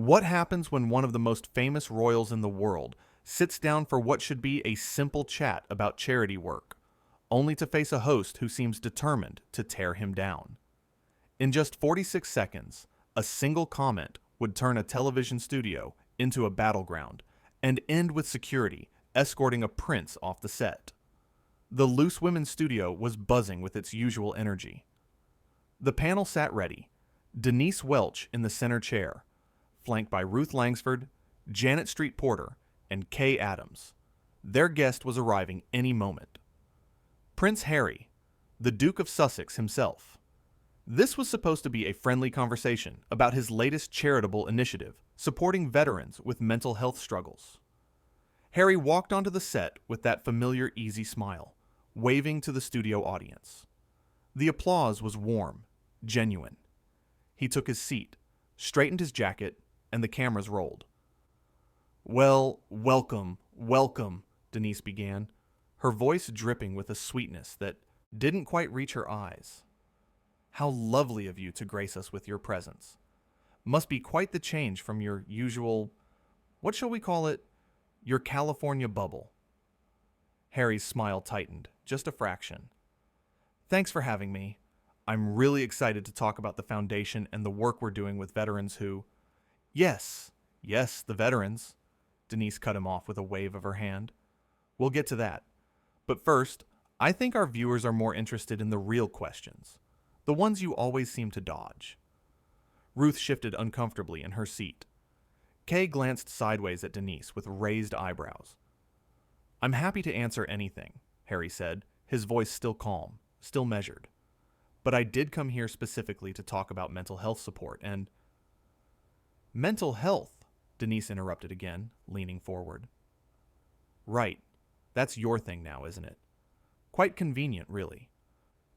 What happens when one of the most famous royals in the world sits down for what should be a simple chat about charity work, only to face a host who seems determined to tear him down? In just 46 seconds, a single comment would turn a television studio into a battleground and end with security escorting a prince off the set. The Loose Women studio was buzzing with its usual energy. The panel sat ready, Denise Welch in the center chair, flanked by Ruth Langsford, Janet Street Porter, and Kay Adams. Their guest was arriving any moment. Prince Harry, the Duke of Sussex himself. This was supposed to be a friendly conversation about his latest charitable initiative, supporting veterans with mental health struggles. Harry walked onto the set with that familiar easy smile, waving to the studio audience. The applause was warm, genuine. He took his seat, straightened his jacket, and the cameras rolled. "Well, welcome," Denise began, her voice dripping with a sweetness that didn't quite reach her eyes. "How lovely of you to grace us with your presence. Must be quite the change from your usual, what shall we call it, your California bubble." Harry's smile tightened, just a fraction. "Thanks for having me. I'm really excited to talk about the foundation and the work we're doing with veterans who—" Yes, the veterans," Denise cut him off with a wave of her hand. "We'll get to that. But first, I think our viewers are more interested in the real questions, the ones you always seem to dodge." Ruth shifted uncomfortably in her seat. Kay glanced sideways at Denise with raised eyebrows. "I'm happy to answer anything," Harry said, his voice still calm, still measured. "But I did come here specifically to talk about mental health support and—" "Mental health," Denise interrupted again, leaning forward. "Right. That's your thing now, isn't it? Quite convenient, really.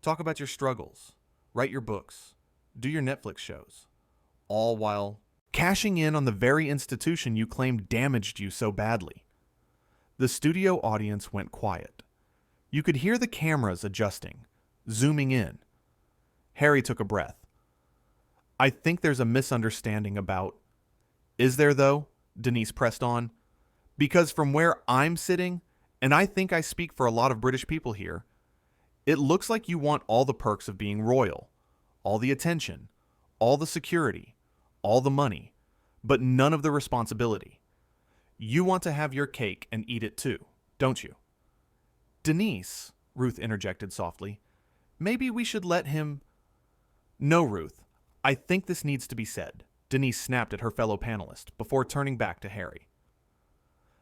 Talk about your struggles, write your books, do your Netflix shows, all while cashing in on the very institution you claimed damaged you so badly." The studio audience went quiet. You could hear the cameras adjusting, zooming in. Harry took a breath. "I think there's a misunderstanding about—" "Is there, though?" Denise pressed on. "Because from where I'm sitting, and I think I speak for a lot of British people here, it looks like you want all the perks of being royal, all the attention, all the security, all the money, but none of the responsibility. You want to have your cake and eat it too, don't you?" "Denise," Ruth interjected softly, "maybe we should let him—" "No, Ruth. I think this needs to be said," Denise snapped at her fellow panelist before turning back to Harry.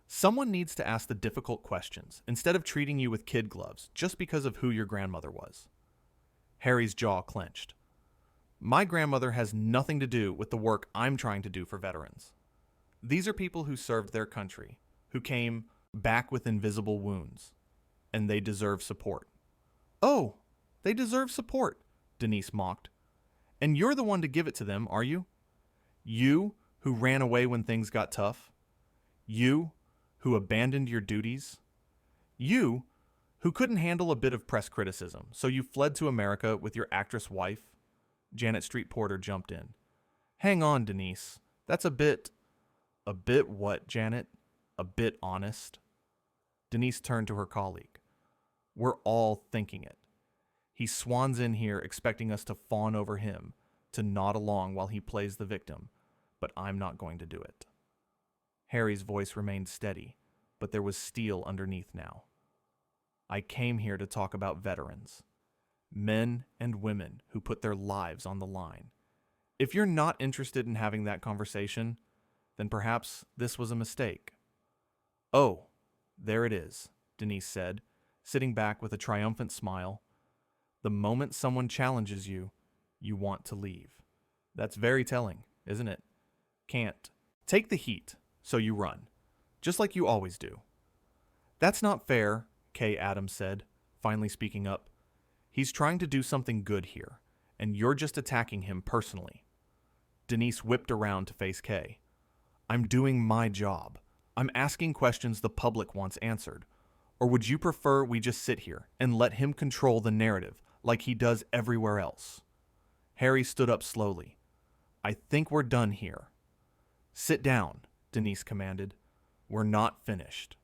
"Someone needs to ask the difficult questions instead of treating you with kid gloves just because of who your grandmother was." Harry's jaw clenched. "My grandmother has nothing to do with the work I'm trying to do for veterans. These are people who served their country, who came back with invisible wounds, and they deserve support." "Oh, they deserve support," Denise mocked. "And you're the one to give it to them, are you? You, who ran away when things got tough? You, who abandoned your duties? You, who couldn't handle a bit of press criticism, so you fled to America with your actress wife?" Janet Street Porter jumped in. "Hang on, Denise. That's a bit—" "A bit what, Janet? A bit honest?" Denise turned to her colleague. "We're all thinking it. He swans in here expecting us to fawn over him, to nod along while he plays the victim, but I'm not going to do it." Harry's voice remained steady, but there was steel underneath now. "I came here to talk about veterans. Men and women who put their lives on the line. If you're not interested in having that conversation, then perhaps this was a mistake." "Oh, there it is," Denise said, sitting back with a triumphant smile. "The moment someone challenges you, you want to leave. That's very telling, isn't it? Can't take the heat, so you run, just like you always do." "That's not fair," Kay Adams said, finally speaking up. "He's trying to do something good here, and you're just attacking him personally." Denise whipped around to face Kay. "I'm doing my job. I'm asking questions the public wants answered. Or would you prefer we just sit here and let him control the narrative like he does everywhere else?" Harry stood up slowly. "I think we're done here." Sit down, Denise commanded. We're not finished.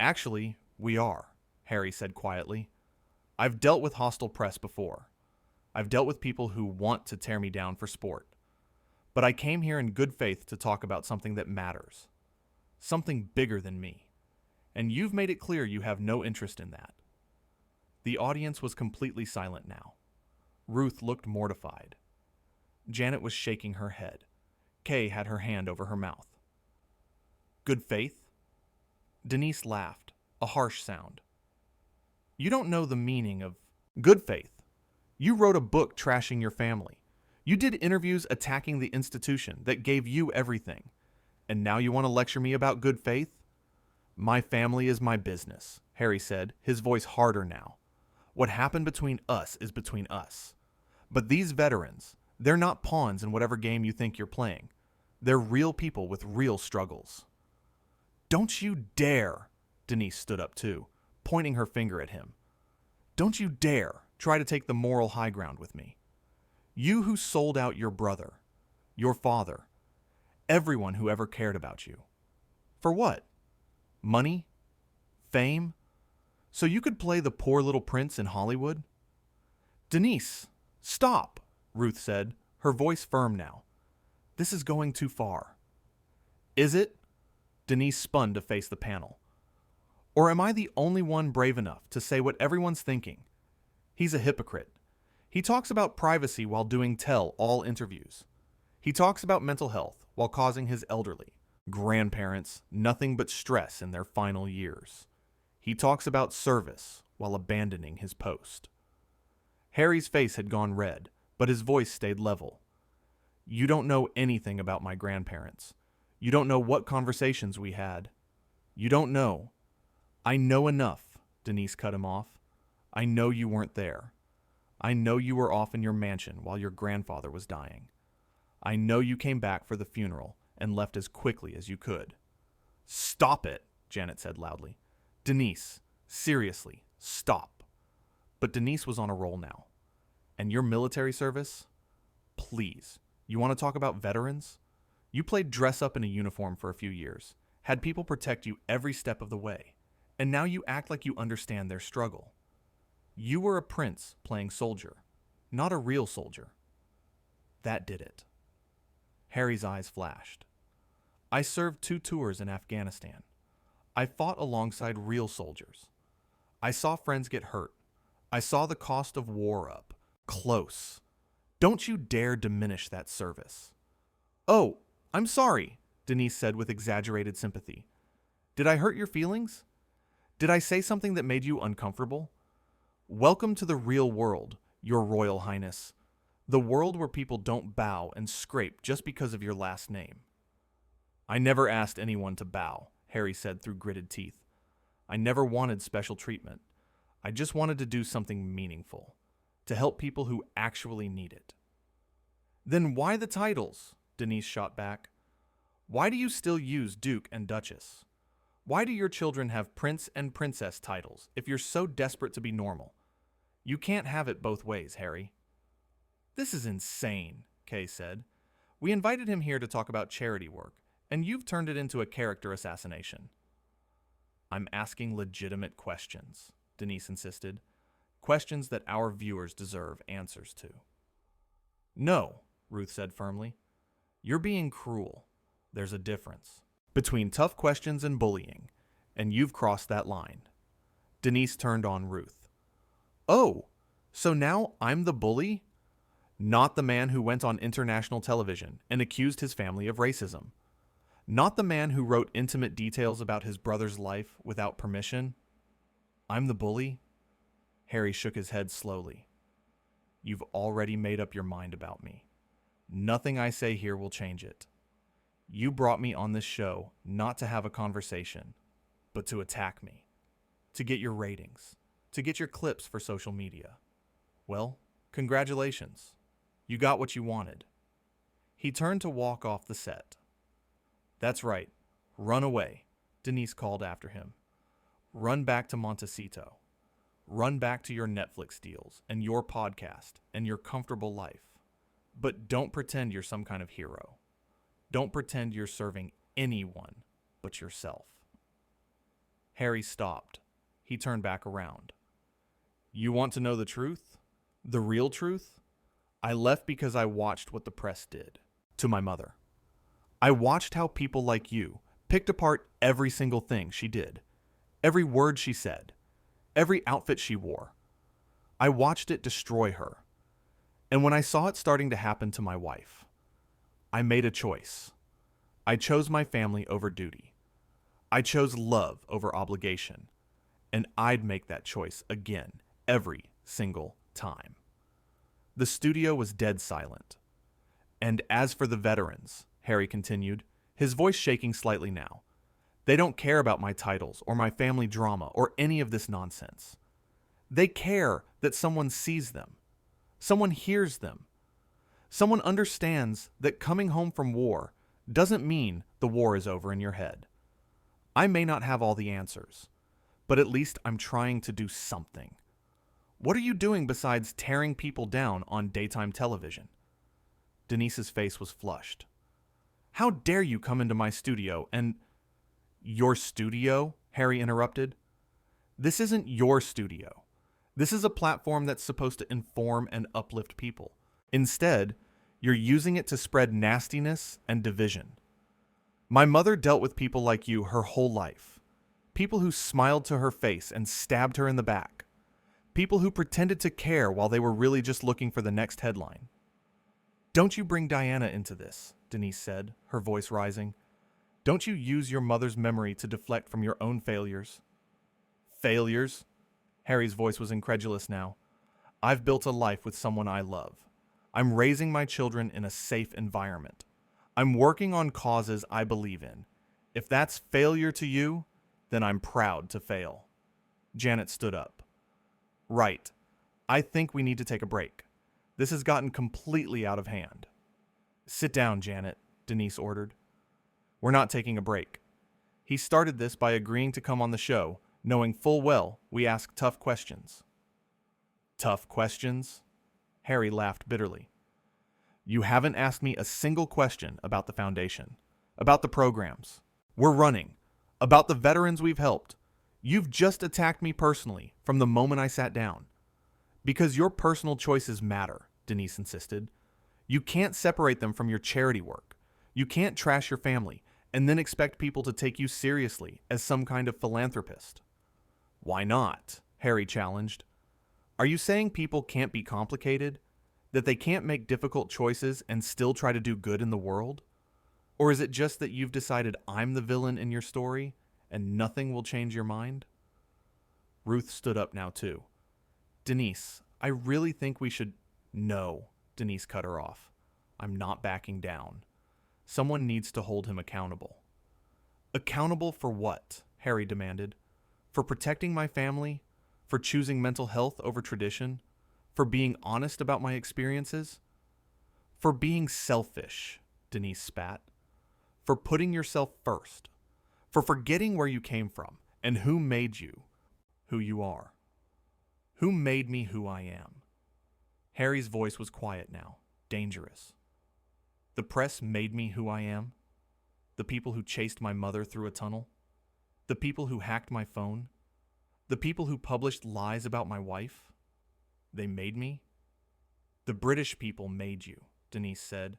Actually, we are, Harry said quietly. I've dealt with hostile press before. I've dealt with people who want to tear me down for sport. But I came here in good faith to talk about something that matters. Something bigger than me. And you've made it clear you have no interest in that. The audience was completely silent now. Ruth looked mortified. Janet was shaking her head. Kay had her hand over her mouth. Good faith? Denise laughed, a harsh sound. You don't know the meaning of good faith. You wrote a book trashing your family. You did interviews attacking the institution that gave you everything. And now you want to lecture me about good faith? My family is my business, Harry said, his voice harder now. What happened between us is between us. But these veterans, they're not pawns in whatever game you think you're playing. They're real people with real struggles. Don't you dare, Denise stood up too, pointing her finger at him. Don't you dare try to take the moral high ground with me. You who sold out your brother, your father, everyone who ever cared about you. For what? Money? Fame? So you could play the poor little prince in Hollywood? Denise, stop, Ruth said, her voice firm now. This is going too far. Is it? Denise spun to face the panel. Or am I the only one brave enough to say what everyone's thinking? He's a hypocrite. He talks about privacy while doing tell-all interviews. He talks about mental health while causing his elderly, grandparents, nothing but stress in their final years. He talks about service while abandoning his post. Harry's face had gone red, but his voice stayed level. You don't know anything about my grandparents. You don't know what conversations we had. You don't know. I know enough, Denise cut him off. I know you weren't there. I know you were off in your mansion while your grandfather was dying. I know you came back for the funeral and left as quickly as you could. Stop it, Janet said loudly. Denise, seriously, stop. But Denise was on a roll now. And your military service? Please, you want to talk about veterans? You played dress up in a uniform for a few years, had people protect you every step of the way, and now you act like you understand their struggle. You were a prince playing soldier, not a real soldier. That did it. Harry's eyes flashed. I served 2 tours in Afghanistan. I fought alongside real soldiers. I saw friends get hurt. I saw the cost of war up close. Don't you dare diminish that service. Oh, I'm sorry, Denise said with exaggerated sympathy. Did I hurt your feelings? Did I say something that made you uncomfortable? Welcome to the real world, Your Royal Highness. The world where people don't bow and scrape just because of your last name. I never asked anyone to bow, Harry said through gritted teeth. I never wanted special treatment. I just wanted to do something meaningful, to help people who actually need it. Then why the titles? Denise shot back. Why do you still use Duke and Duchess? Why do your children have Prince and Princess titles if you're so desperate to be normal? You can't have it both ways, Harry. This is insane, Kay said. We invited him here to talk about charity work, and you've turned it into a character assassination. I'm asking legitimate questions, Denise insisted. Questions that our viewers deserve answers to. No, Ruth said firmly. You're being cruel. There's a difference between tough questions and bullying, and you've crossed that line. Denise turned on Ruth. Oh, so now I'm the bully? Not the man who went on international television and accused his family of racism. Not the man who wrote intimate details about his brother's life without permission. I'm the bully? Harry shook his head slowly. You've already made up your mind about me. Nothing I say here will change it. You brought me on this show not to have a conversation, but to attack me, to get your ratings, to get your clips for social media. Well, congratulations. You got what you wanted. He turned to walk off the set. That's right. Run away, Denise called after him. Run back to Montecito. Run back to your Netflix deals and your podcast and your comfortable life. But don't pretend you're some kind of hero. Don't pretend you're serving anyone but yourself. Harry stopped. He turned back around. You want to know the truth? The real truth? I left because I watched what the press did. To my mother. I watched how people like you picked apart every single thing she did, every word she said, every outfit she wore. I watched it destroy her. And when I saw it starting to happen to my wife, I made a choice. I chose my family over duty. I chose love over obligation. And I'd make that choice again every single time. The studio was dead silent. And as for the veterans, Harry continued, his voice shaking slightly now, they don't care about my titles or my family drama or any of this nonsense. They care that someone sees them, someone hears them, someone understands that coming home from war doesn't mean the war is over in your head. I may not have all the answers, but at least I'm trying to do something. What are you doing besides tearing people down on daytime television? Denise's face was flushed. How dare you come into my studio and... Your studio? Harry interrupted. This isn't your studio. This is a platform that's supposed to inform and uplift people. Instead, you're using it to spread nastiness and division. My mother dealt with people like you her whole life. People who smiled to her face and stabbed her in the back. People who pretended to care while they were really just looking for the next headline. Don't you bring Diana into this, Denise said, her voice rising. Don't you use your mother's memory to deflect from your own failures. Failures? Harry's voice was incredulous now. I've built a life with someone I love. I'm raising my children in a safe environment. I'm working on causes I believe in. If that's failure to you, then I'm proud to fail. Janet stood up. Right. I think we need to take a break. This has gotten completely out of hand. Sit down, Janet, Denise ordered. We're not taking a break. He started this by agreeing to come on the show, knowing full well we ask tough questions. Tough questions? Harry laughed bitterly. You haven't asked me a single question about the foundation, about the programs we're running, about the veterans we've helped. You've just attacked me personally from the moment I sat down. Because your personal choices matter, Denise insisted. You can't separate them from your charity work. You can't trash your family and then expect people to take you seriously as some kind of philanthropist. Why not? Harry challenged. Are you saying people can't be complicated? That they can't make difficult choices and still try to do good in the world? Or is it just that you've decided I'm the villain in your story and nothing will change your mind? Ruth stood up now too. Denise, I really think we should... No, Denise cut her off. I'm not backing down. Someone needs to hold him accountable. Accountable for what? Harry demanded. For protecting my family? For choosing mental health over tradition? For being honest about my experiences? For being selfish, Denise spat. For putting yourself first. For forgetting where you came from and who made you who you are. Who made me who I am? Harry's voice was quiet now, dangerous. The press made me who I am? The people who chased my mother through a tunnel? The people who hacked my phone? The people who published lies about my wife? They made me? The British people made you, Denise said.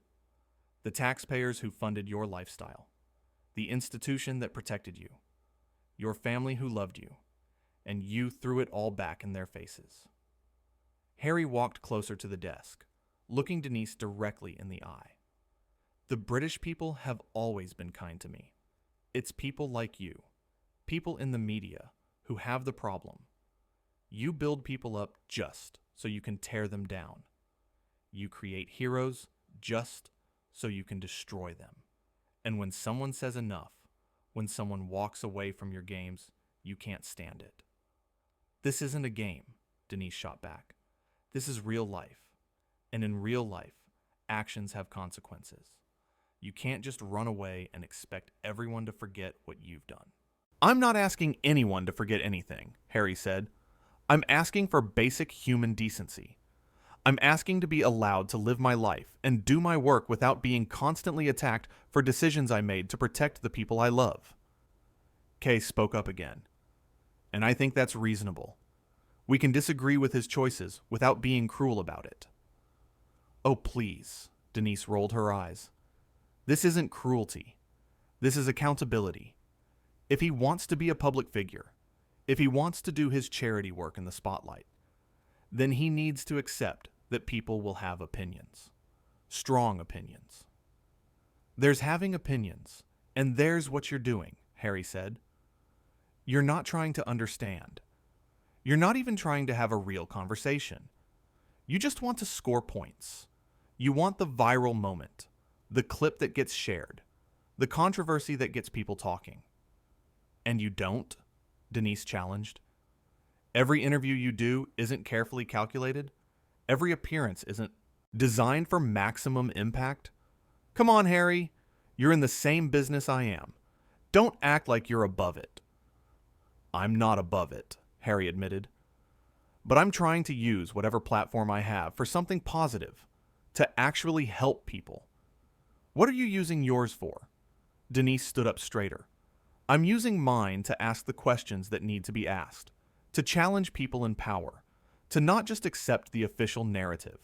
The taxpayers who funded your lifestyle. The institution that protected you. Your family who loved you. And you threw it all back in their faces. Harry walked closer to the desk, looking Denise directly in the eye. The British people have always been kind to me. It's people like you, people in the media, who have the problem. You build people up just so you can tear them down. You create heroes just so you can destroy them. And when someone says enough, when someone walks away from your games, you can't stand it. This isn't a game, Denise shot back. This is real life. And in real life, actions have consequences. You can't just run away and expect everyone to forget what you've done. I'm not asking anyone to forget anything, Harry said. I'm asking for basic human decency. I'm asking to be allowed to live my life and do my work without being constantly attacked for decisions I made to protect the people I love. Kay spoke up again. And I think that's reasonable. We can disagree with his choices without being cruel about it. Oh, please, Denise rolled her eyes. This isn't cruelty. This is accountability. If he wants to be a public figure, if he wants to do his charity work in the spotlight, then he needs to accept that people will have opinions. Strong opinions. There's having opinions, and there's what you're doing, Harry said. You're not trying to understand. You're not even trying to have a real conversation. You just want to score points. You want the viral moment, the clip that gets shared, the controversy that gets people talking. And you don't? Denise challenged. Every interview you do isn't carefully calculated. Every appearance isn't designed for maximum impact. Come on, Harry. You're in the same business I am. Don't act like you're above it. I'm not above it, Harry admitted. But I'm trying to use whatever platform I have for something positive, to actually help people. What are you using yours for? Denise stood up straighter. I'm using mine to ask the questions that need to be asked, to challenge people in power, to not just accept the official narrative.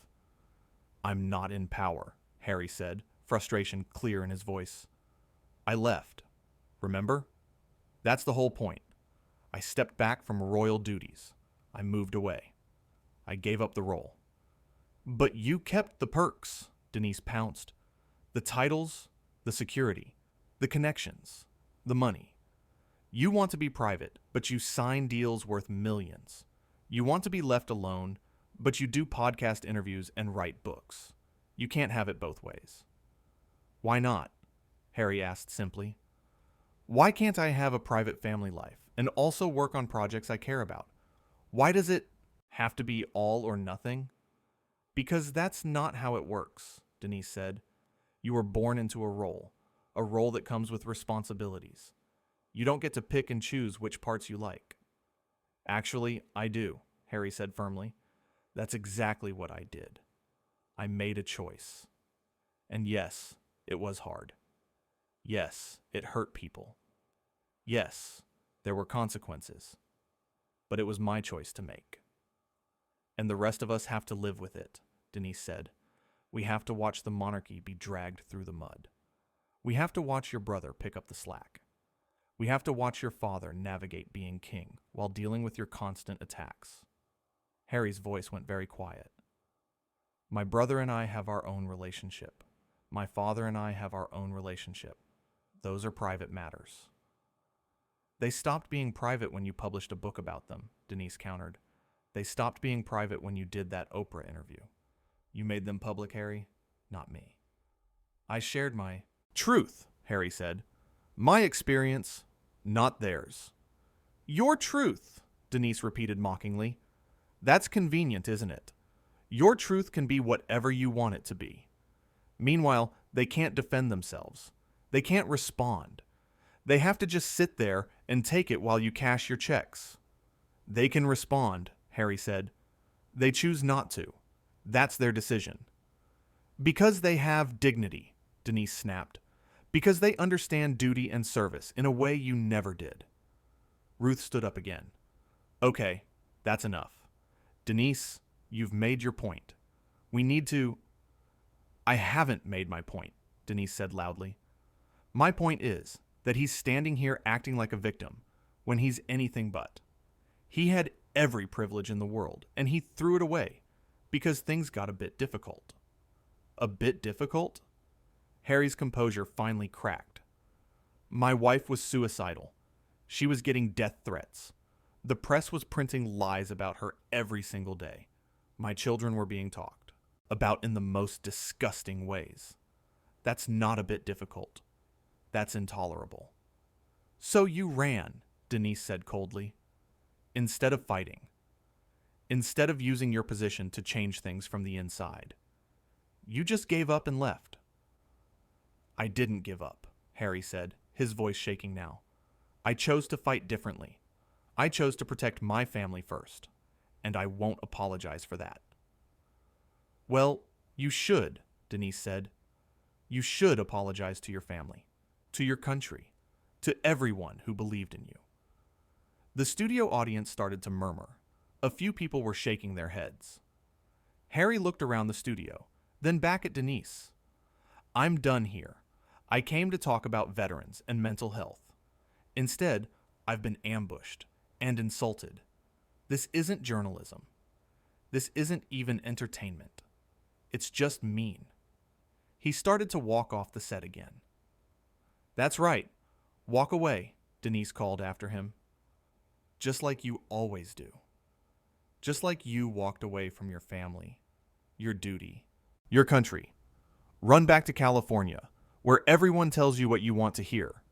I'm not in power, Harry said, frustration clear in his voice. I left. Remember? That's the whole point. I stepped back from royal duties. I moved away. I gave up the role. But you kept the perks, Denise pounced. The titles, the security, the connections, the money. You want to be private, but you sign deals worth millions. You want to be left alone, but you do podcast interviews and write books. You can't have it both ways. Why not? Harry asked simply. Why can't I have a private family life and also work on projects I care about? Why does it have to be all or nothing? Because that's not how it works, Denise said. You were born into a role that comes with responsibilities. You don't get to pick and choose which parts you like. Actually, I do, Harry said firmly. That's exactly what I did. I made a choice. And yes, it was hard. Yes, it hurt people. Yes, there were consequences. But it was my choice to make. And the rest of us have to live with it, Denise said. We have to watch the monarchy be dragged through the mud. We have to watch your brother pick up the slack. We have to watch your father navigate being king while dealing with your constant attacks. Harry's voice went very quiet. My brother and I have our own relationship. My father and I have our own relationship. Those are private matters. They stopped being private when you published a book about them, Denise countered. They stopped being private when you did that Oprah interview. You made them public, Harry, not me. I shared my truth, Harry said. My experience, not theirs. Your truth, Denise repeated mockingly. That's convenient, isn't it? Your truth can be whatever you want it to be. Meanwhile, they can't defend themselves. They can't respond. They have to just sit there and take it while you cash your checks. They can respond, Harry said. They choose not to. That's their decision. Because they have dignity, Denise snapped. Because they understand duty and service in a way you never did. Ruth stood up again. Okay, that's enough. Denise, you've made your point. We need to... I haven't made my point, Denise said loudly. My point is that he's standing here acting like a victim when he's anything but. He had every privilege in the world, and he threw it away because things got a bit difficult. A bit difficult? Harry's composure finally cracked. My wife was suicidal. She was getting death threats. The press was printing lies about her every single day. My children were being talked about in the most disgusting ways. That's not a bit difficult. That's intolerable. So you ran, Denise said coldly. Instead of fighting. Instead of using your position to change things from the inside. You just gave up and left. I didn't give up, Harry said, his voice shaking now. I chose to fight differently. I chose to protect my family first, and I won't apologize for that. Well, you should, Denise said. You should apologize to your family, to your country, to everyone who believed in you. The studio audience started to murmur. A few people were shaking their heads. Harry looked around the studio, then back at Denise. I'm done here. I came to talk about veterans and mental health. Instead, I've been ambushed and insulted. This isn't journalism. This isn't even entertainment. It's just mean. He started to walk off the set again. That's right. Walk away, Denise called after him. Just like you always do. Just like you walked away from your family, your duty, your country. Run back to California, where everyone tells you what you want to hear.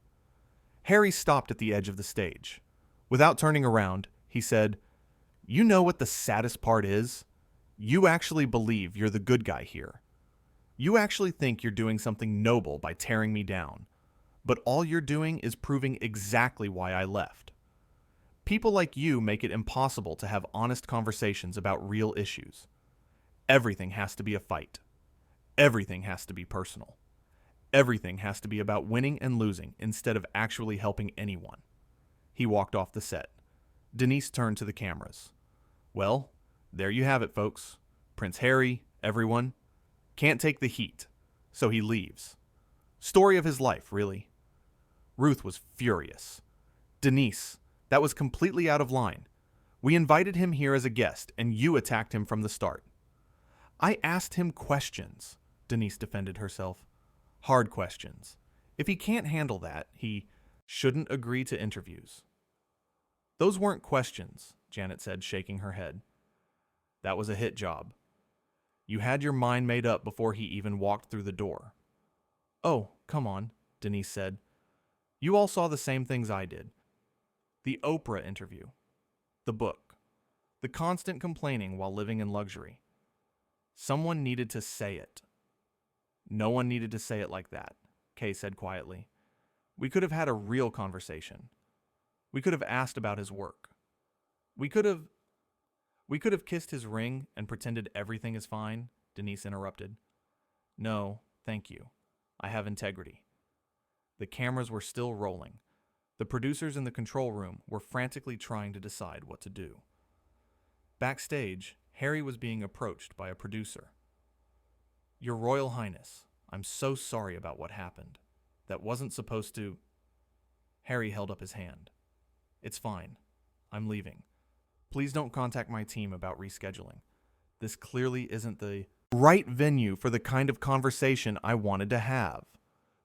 Harry stopped at the edge of the stage. Without turning around, he said, You know what the saddest part is? You actually believe you're the good guy here. You actually think you're doing something noble by tearing me down. But all you're doing is proving exactly why I left. People like you make it impossible to have honest conversations about real issues. Everything has to be a fight. Everything has to be personal. Everything has to be about winning and losing instead of actually helping anyone. He walked off the set. Denise turned to the cameras. Well, there you have it, folks. Prince Harry, everyone. Can't take the heat, so he leaves. Story of his life, really. Ruth was furious. Denise, that was completely out of line. We invited him here as a guest, and you attacked him from the start. I asked him questions, Denise defended herself. Hard questions. If he can't handle that, he shouldn't agree to interviews. Those weren't questions, Janet said, shaking her head. That was a hit job. You had your mind made up before he even walked through the door. Oh, come on, Denise said. You all saw the same things I did. The Oprah interview. The book. The constant complaining while living in luxury. Someone needed to say it. No one needed to say it like that, Kay said quietly. We could have had a real conversation. We could have asked about his work. We could have kissed his ring and pretended everything is fine, Denise interrupted. No, thank you. I have integrity. The cameras were still rolling. The producers in the control room were frantically trying to decide what to do. Backstage, Harry was being approached by a producer. Your Royal Highness, I'm so sorry about what happened. That wasn't supposed to... Harry held up his hand. It's fine. I'm leaving. Please don't contact my team about rescheduling. This clearly isn't the right venue for the kind of conversation I wanted to have.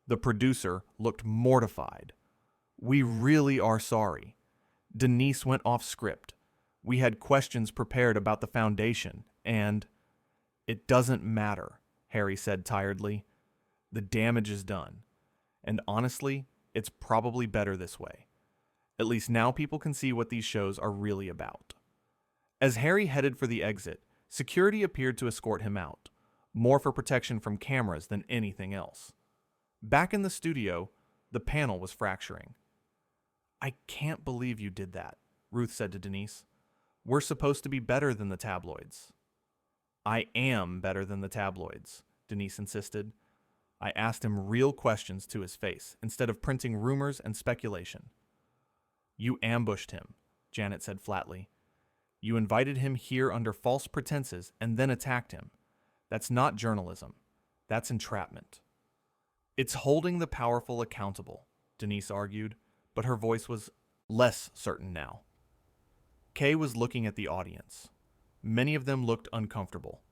The producer looked mortified. We really are sorry. Denise went off script. We had questions prepared about the foundation, and... It doesn't matter, Harry said tiredly. The damage is done. And honestly, it's probably better this way. At least now people can see what these shows are really about. As Harry headed for the exit, security appeared to escort him out, more for protection from cameras than anything else. Back in the studio, the panel was fracturing. I can't believe you did that, Ruth said to Denise. We're supposed to be better than the tabloids. I am better than the tabloids, Denise insisted. I asked him real questions to his face, instead of printing rumors and speculation. You ambushed him, Janet said flatly. You invited him here under false pretenses and then attacked him. That's not journalism. That's entrapment. It's holding the powerful accountable, Denise argued, but her voice was less certain now. Kay was looking at the audience. Many of them looked uncomfortable.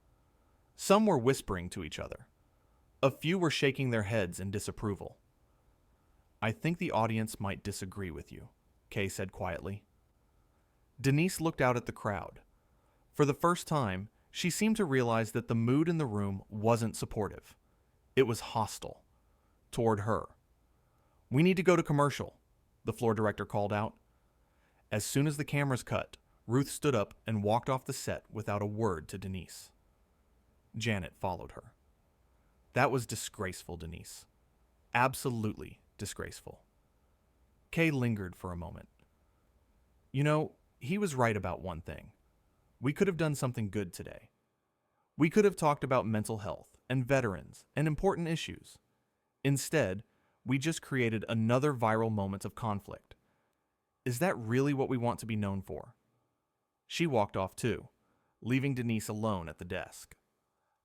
Some were whispering to each other. A few were shaking their heads in disapproval. I think the audience might disagree with you, Kay said quietly. Denise looked out at the crowd. For the first time, she seemed to realize that the mood in the room wasn't supportive. It was hostile. Toward her. We need to go to commercial, the floor director called out. As soon as the cameras cut, Ruth stood up and walked off the set without a word to Denise. Janet followed her. That was disgraceful, Denise. Absolutely disgraceful. Kay lingered for a moment. You know, he was right about one thing. We could have done something good today. We could have talked about mental health and veterans and important issues. Instead, we just created another viral moment of conflict. Is that really what we want to be known for? She walked off too, leaving Denise alone at the desk.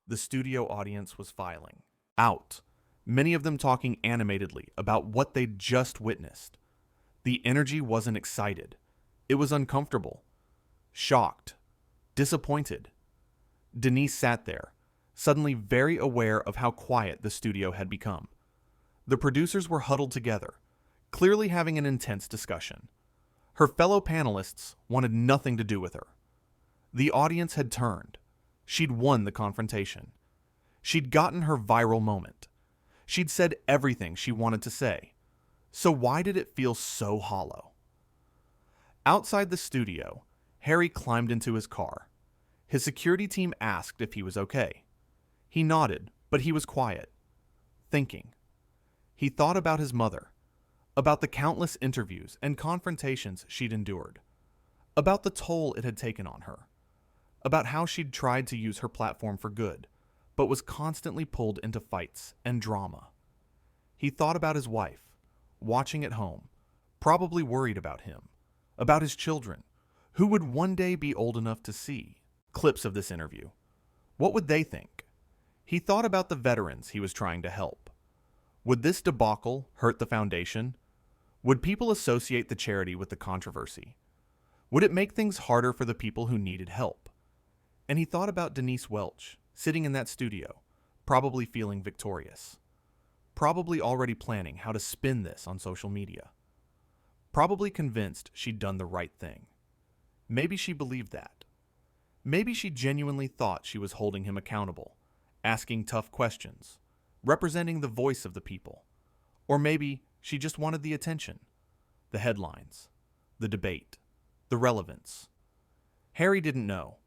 The studio audience was filing out, many of them talking animatedly about what they'd just witnessed. The energy wasn't excited. It was uncomfortable, shocked, disappointed. Denise sat there, suddenly very aware of how quiet the studio had become. The producers were huddled together, clearly having an intense discussion. Her fellow panelists wanted nothing to do with her. The audience had turned. She'd won the confrontation. She'd gotten her viral moment. She'd said everything she wanted to say. So why did it feel so hollow? Outside the studio, Harry climbed into his car. His security team asked if he was okay. He nodded, but he was quiet, thinking. He thought about his mother, about the countless interviews and confrontations she'd endured, about the toll it had taken on her, about how she'd tried to use her platform for good, but was constantly pulled into fights and drama. He thought about his wife, watching at home, probably worried about him, about his children, who would one day be old enough to see clips of this interview. What would they think? He thought about the veterans he was trying to help. Would this debacle hurt the foundation? Would people associate the charity with the controversy? Would it make things harder for the people who needed help? And he thought about Denise Welch, sitting in that studio, probably feeling victorious. Probably already planning how to spin this on social media. Probably convinced she'd done the right thing. Maybe she believed that. Maybe she genuinely thought she was holding him accountable, asking tough questions, representing the voice of the people. Or maybe she just wanted the attention, the headlines, the debate, the relevance. Harry didn't know,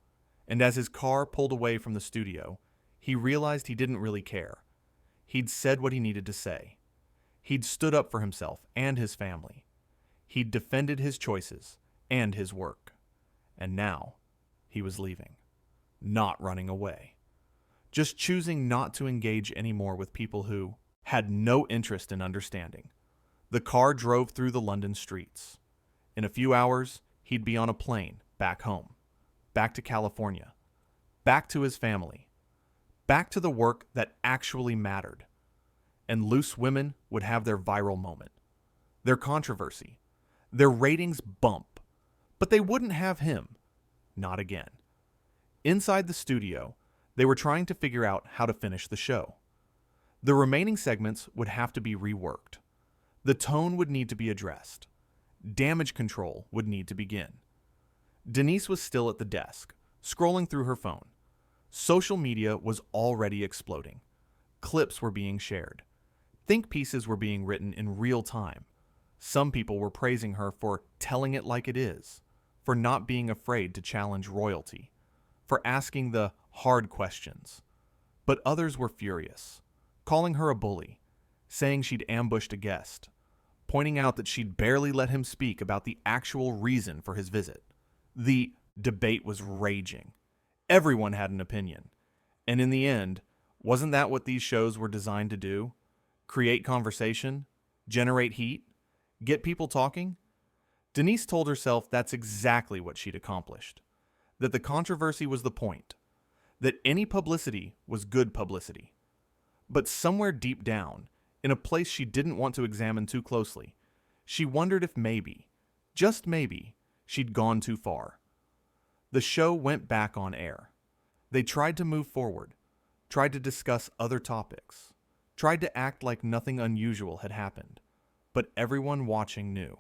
and as his car pulled away from the studio, he realized he didn't really care. He'd said what he needed to say. He'd stood up for himself and his family. He'd defended his choices and his work. And now, he was leaving. Not running away. Just choosing not to engage anymore with people who had no interest in understanding. The car drove through the London streets. In a few hours, he'd be on a plane back home. Back to California. Back to his family. Back to the work that actually mattered. And loose women would have their viral moment. Their controversy. Their ratings bump. But they wouldn't have him. Not again. Inside the studio, they were trying to figure out how to finish the show. The remaining segments would have to be reworked. The tone would need to be addressed. Damage control would need to begin. Denise was still at the desk, scrolling through her phone. Social media was already exploding. Clips were being shared. Think pieces were being written in real time. Some people were praising her for telling it like it is, for not being afraid to challenge royalty, for asking the hard questions. But others were furious, calling her a bully, saying she'd ambushed a guest, pointing out that she'd barely let him speak about the actual reason for his visit. The debate was raging. Everyone had an opinion. And in the end, wasn't that what these shows were designed to do? Create conversation? Generate heat? Get people talking? Denise told herself that's exactly what she'd accomplished. That the controversy was the point. That any publicity was good publicity. But somewhere deep down, in a place she didn't want to examine too closely, she wondered if maybe, just maybe, she'd gone too far. The show went back on air. They tried to move forward, tried to discuss other topics, tried to act like nothing unusual had happened. But everyone watching knew.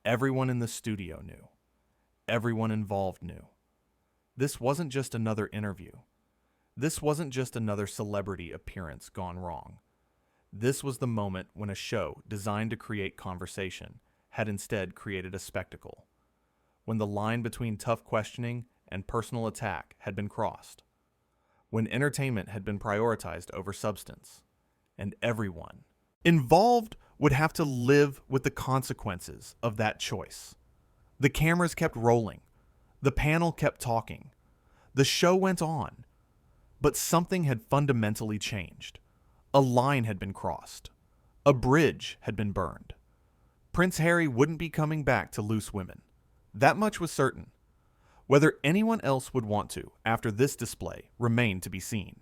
Everyone in the studio knew. Everyone involved knew. This wasn't just another interview. This wasn't just another celebrity appearance gone wrong. This was the moment when a show designed to create conversation had instead created a spectacle. When the line between tough questioning and personal attack had been crossed. When entertainment had been prioritized over substance. And everyone involved would have to live with the consequences of that choice. The cameras kept rolling. The panel kept talking. The show went on. But something had fundamentally changed. A line had been crossed. A bridge had been burned. Prince Harry wouldn't be coming back to loose women. That much was certain. Whether anyone else would want to after this display remained to be seen.